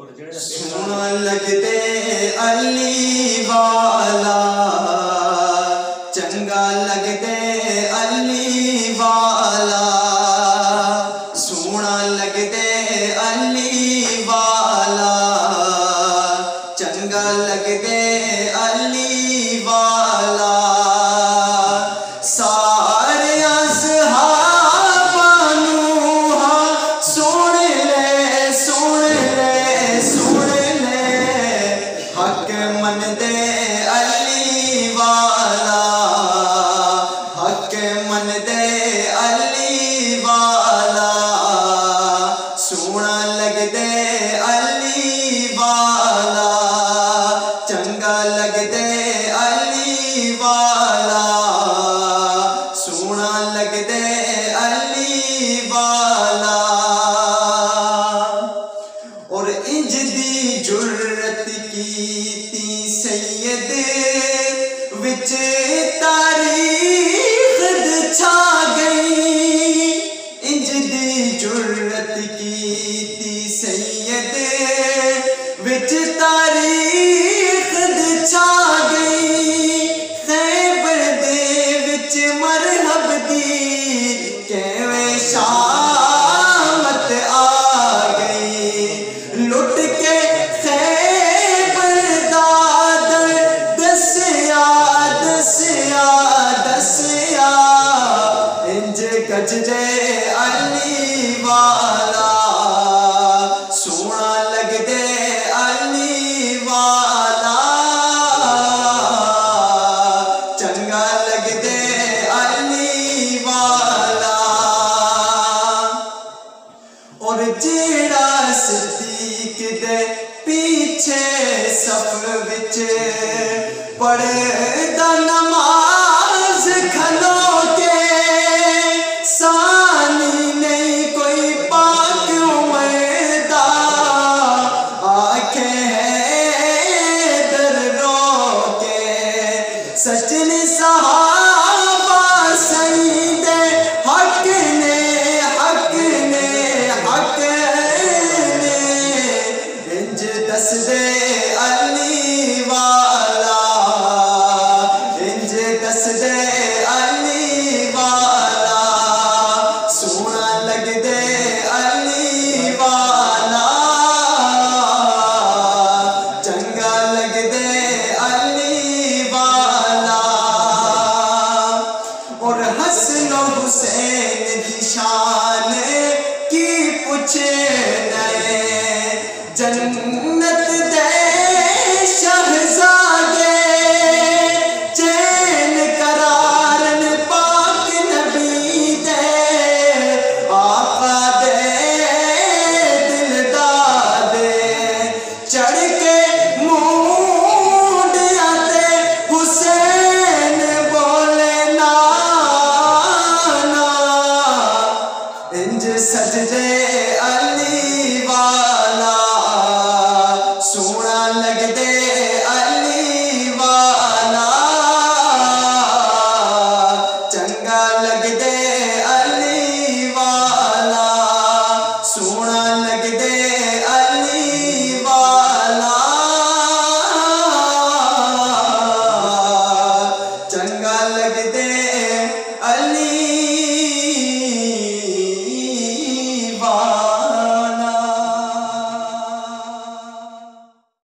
سونا لگدے علی والا چنگا لگدے علی والا سونا لگدے علی والا چنگا لگدے علی والا سارے اصحاباں نوں سن لے حق من دے علی والا حق من دے علی والا سونا لگدے علی والا چنگا لگدے علی والا سونا لگدے علی والا اور انج دی جرت کیتی سید وچ تاریخ چھا گئی انج دی جرت کیتی سید وچ تاریخ چھا گئی خیبر دے وچ مرحب دی کیویں شامت آ گئی لٹ کے خیبر دادر دسیا انج گجدے علی والا سونا لگدے علی والا چنگا لگدے علی والا اور جیڑا صدیق دے پیچھے صف وچ پڑھدا نماز کھلو کے ثانی نہیں کوئی پاک عمر دا آنکھیں ہیں در رو کے سچن صحابہ سید حق نے انج دس دے علی والا انج دس دے علی والا سونا لگدے علی والا چنگا لگدے علی والا اور حسن و حسین دی شان کی پوچھے نئے جن